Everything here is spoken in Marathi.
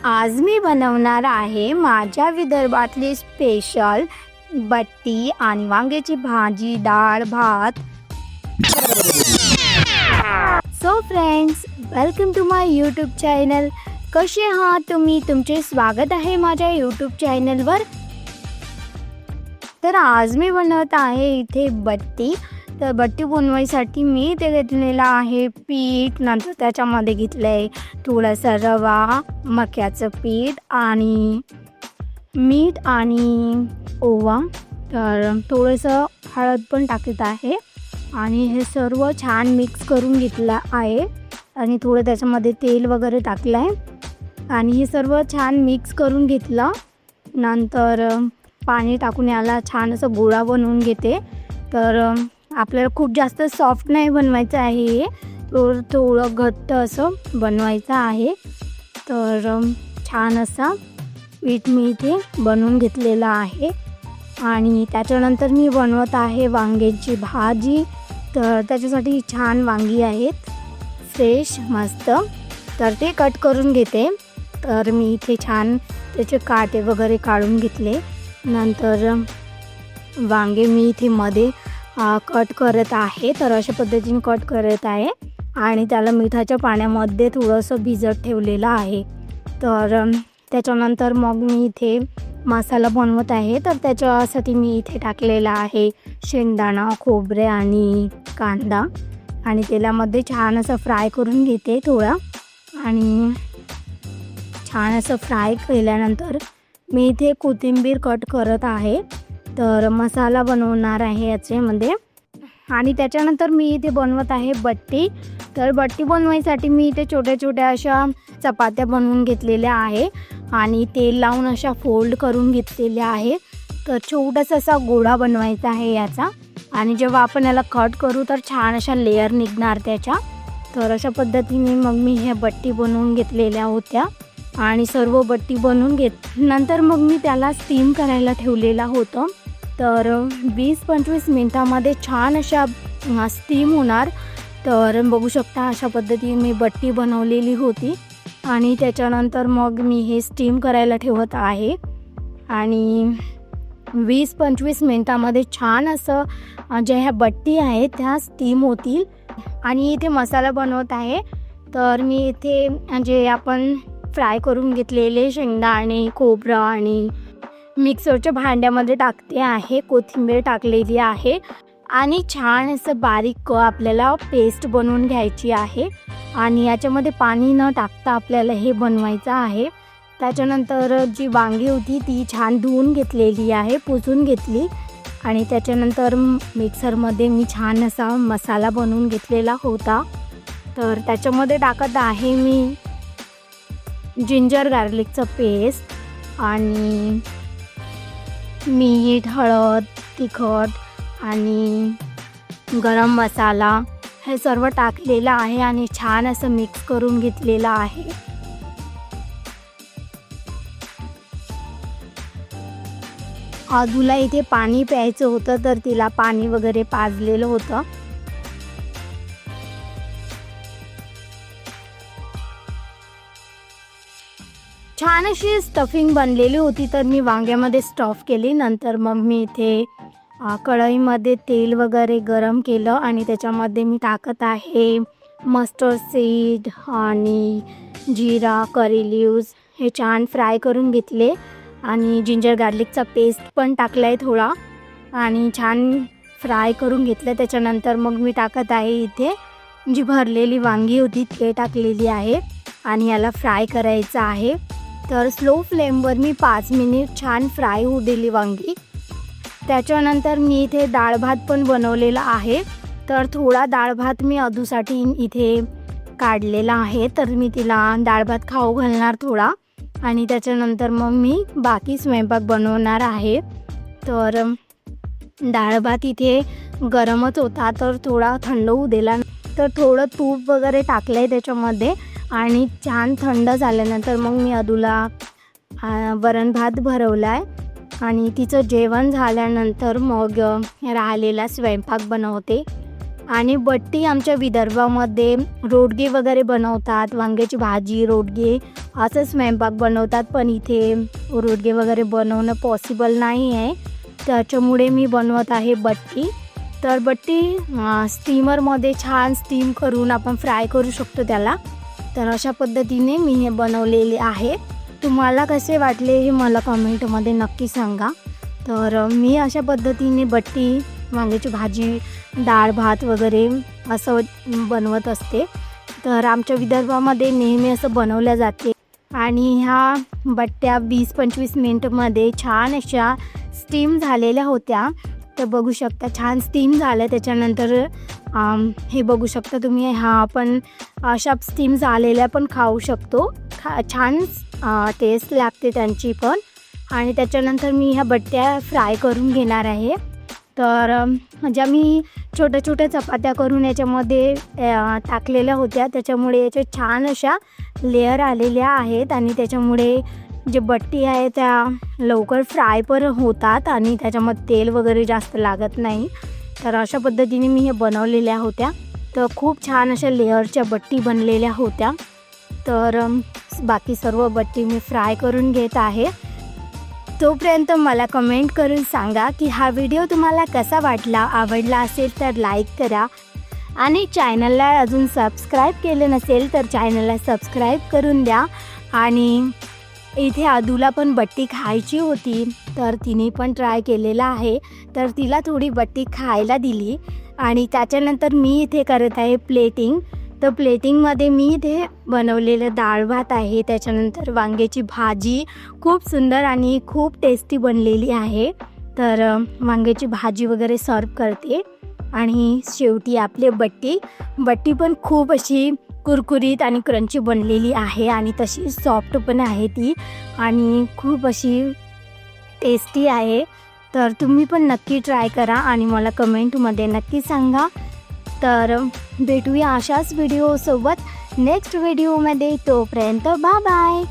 आज मी बनवणार आहे माझ्या विदर्भातली स्पेशल बट्टी आणि वांग्याची भाजी, डाळ, भात. So friends, welcome to my YouTube channel. कसे आहात तुम्ही? तुमचे स्वागत आहे माझ्या यूट्यूब चॅनलवर. तर आज मी बनवत आहे इथे बट्टी. तर बट्टी बनवायसाठी मी इथे घेतलेला आहे पीठ, नंतर त्याच्यामध्ये घेतलं आहे थोडासा रवा, मक्याचं पीठ आणि मीठ आणि ओवा. तर थोडंसं हळद पण टाकत आहे आणि हे सर्व छान मिक्स करून घेतलं आहे आणि थोडं त्याच्यामध्ये तेल वगैरे टाकलं आहे आणि हे सर्व छान मिक्स करून घेतलं. नंतर पाणी टाकून याला छान असं गोळा बनवून घेते. तर आपल्याला खूप जास्त सॉफ्ट नाही बनवायचं आहे, हे थोडं घट्ट असं बनवायचं आहे. तर छान असा पीठ मी इथे बनवून घेतलेला आहे आणि त्याच्यानंतर मी बनवत आहे वांग्याची भाजी. तर त्याच्यासाठी छान वांगी आहेत, फ्रेश मस्त. तर ते कट करून घेते. तर मी इथे छान त्याचे काटे वगैरे काढून घेतले. नंतर वांगे मी इथे मध्ये कट करत आहे. तर अशा पद्धतीने कट करत आहे आणि त्याला मिठाच्या पाण्यामध्ये थोडंसं भिजत ठेवलेलं आहे. तर त्याच्यानंतर मग मी इथे मसाला बनवत आहे. तर त्याच्यासाठी मी इथे टाकलेला आहे शेंगदाणा, खोबरे आणि कांदा आणि तेलामध्ये छान असं फ्राय करून घेते थोडा. आणि छान असं फ्राय केल्यानंतर मी इथे कोथिंबीर कट करत आहे. तर मसाला बनवणार आहे याच्यामध्ये. आणि त्याच्यानंतर मी इथे बनवत आहे बट्टी. तर बट्टी बनवायसाठी मी इथे छोट्या छोट्या अशा चपात्या बनवून घेतलेल्या आहे आणि तेल लावून अशा फोल्ड करून घेतलेल्या आहे. तर छोटासा असा गोळा बनवायचा आहे याचा आणि जेव्हा आपण याला कट करू तर छान अशा लेअर निघणार त्याच्या. तर अशा पद्धतीने मग मी ह्या बट्टी बनवून घेतलेल्या होत्या आणि सर्व बट्टी बनवून नंतर मग मी त्याला स्टीम करायला ठेवलेला होतं. तर 20-25 मिनटामध्ये छान अशा स्टीम होणार. तर बघू शकता अशा पद्धतीने मी बट्टी बनवलेली होती आणि त्याच्यानंतर मग मी हे स्टीम करायला ठेवत आहे आणि 20-25 मिनटामध्ये छान असं ज्या ह्या बट्टी आहेत त्या स्टीम होतील. आणि इथे मसाला बनवत आहे. तर मी इथे जे आपण फ्राय करून घेतलेले शेंगदाणे, खोबरं आणि मिक्सरच्या भांड्यामध्ये टाकते आहे. कोथिंबीर टाकलेली आहे आणि छान असं बारीक आपल्याला पेस्ट बनवून घ्यायची आहे आणि याच्यामध्ये पाणी न टाकता आपल्याला हे बनवायचं आहे. त्याच्यानंतर जी वांगी होती ती छान धुवून घेतलेली आहे, पुसून घेतली आणि त्याच्यानंतर मिक्सरमध्ये मी छान असा मसाला बनवून घेतलेला होता. तर त्याच्यामध्ये टाकत आहे मी जिंजर गार्लिकचं पेस्ट आणि मीठ, हळद, तिखट आणि गरम मसाला हे सर्व टाकलेलं आहे आणि छान असं मिक्स करून घेतलेलं आहे. आधूला इथे पाणी प्यायचं होतं तर तिला पाणी वगैरे पाजलेलं होतं. छान अशी स्टफिंग बनलेली होती. तर मी वांग्यामध्ये स्टफ केली. नंतर मग मी इथे कढईमध्ये तेल वगैरे गरम केलं आणि त्याच्यामध्ये मी टाकत आहे मस्टर्ड सीड आणि जिरा, करी लिव्स हे छान फ्राय करून घेतले आणि जिंजर गार्लिकचा पेस्ट पण टाकला आहे थोडा आणि छान फ्राय करून घेतलं. त्याच्यानंतर मग मी टाकत आहे इथे जी भरलेली वांगी होती ते टाकलेली आहे आणि याला फ्राय करायचं आहे. तर स्लो फ्लेमवर मी 5 मिनिट छान फ्राय होऊ दिली वांगी. त्याच्यानंतर मी इथे डाळ भात पण बनवलेला आहे. तर थोडा डाळ भात मी अधूसाठी इथे काढलेला आहे. तर मी तिला डाळ भात खाऊ घालणार थोडा आणि त्याच्यानंतर मग मी बाकी स्वयंपाक बनवणार आहे. तर डाळ भात इथे गरमच होता तर थोडा थंड होऊ दिला. तर थोडं तूप वगैरे टाकलं आहे त्याच्यामध्ये आणि छान थंड झाल्यानंतर मग मी अदूला वरण भात भरवला आहे आणि तिचं जेवण झाल्यानंतर मग राहिलेला स्वयंपाक बनवते. आणि बट्टी आमच्या विदर्भामध्ये रोडगे वगैरे बनवतात, वांग्याची भाजी, रोडगे असं स्वयंपाक बनवतात. पण इथे रोडगे वगैरे बनवणं पॉसिबल नाही आहे, त्याच्यामुळे मी बनवत आहे बट्टी. तर बट्टी स्टीमरमध्ये छान स्टीम करून आपण फ्राय करू शकतो त्याला. तर अशा पद्धतीने मी हे बनवलेले आहे. तुम्हाला कसे वाटले हे मला कमेंटमध्ये नक्की सांगा. तर मी अशा पद्धतीने बट्टी, वांग्याची भाजी, डाळ भात वगैरे असं बनवत असते. तर आमच्या विदर्भामध्ये नेहमी असं बनवल्या जाते. आणि ह्या बट्ट्या 20-25 मिनिटमध्ये छान अशा स्टीम झालेल्या होत्या. तर बघू शकता छान स्टीम झालं. त्याच्यानंतर हे बघू शकता तुम्ही, हा आपण अशा स्टीम झालेल्या पण खाऊ शकतो. छान टेस्ट लागते त्यांची पण. आणि त्याच्यानंतर मी ह्या बट्ट्या फ्राय करून घेणार आहे. तर ज्या मी छोट्या छोट्या चपात्या करून याच्यामध्ये टाकलेल्या होत्या, त्याच्यामुळे याच्या छान अशा लेअर आलेल्या आहेत. आणि त्याच्यामुळे जे बट्टी आहे त्या लवकर फ्राय पण होतात आणि त्याच्यामध्ये तेल वगैरे जास्त लागत नाही. तर अशा पद्धतीने मी हे बनवलेल्या होत्या. तर खूप छान अशा लेअरच्या बट्टी बनलेल्या होत्या. तर बाकी सर्व बट्टी मी फ्राय करून घेत आहे. तोपर्यंत मला कमेंट करून सांगा की हा व्हिडिओ तुम्हाला कसा वाटला. आवडला असेल तर लाईक करा आणि चॅनलला अजून सबस्क्राईब केलं नसेल तर चॅनलला सबस्क्राईब करून द्या. आणि इथे आदूला पण बट्टी खायची होती, तर तिने पण ट्राय केलेला आहे. तर तिला थोडी बट्टी खायला दिली. आणि त्याच्यानंतर मी इथे करत आहे प्लेटिंग. तर प्लेटिंगमध्ये मी इथे बनवलेलं डाळ भात आहे, त्याच्यानंतर वांग्याची भाजी खूप सुंदर आणि खूप टेस्टी बनलेली आहे. तर वांग्याची भाजी वगैरे सर्व करते. आणि शेवटी आपली बट्टी पण खूप अशी कुरकुरीत आणि क्रंची बनलेली आहे आणि तशी सॉफ्ट पण आहे ती आणि खूप अशी टेस्टी आहे. तर तुम्ही पण नक्की ट्राय करा आणि मला कमेंटमध्ये नक्की सांगा. तर भेटूया अशाच व्हिडिओसोबत नेक्स्ट व्हिडिओमध्ये. तोपर्यंत बाय बाय.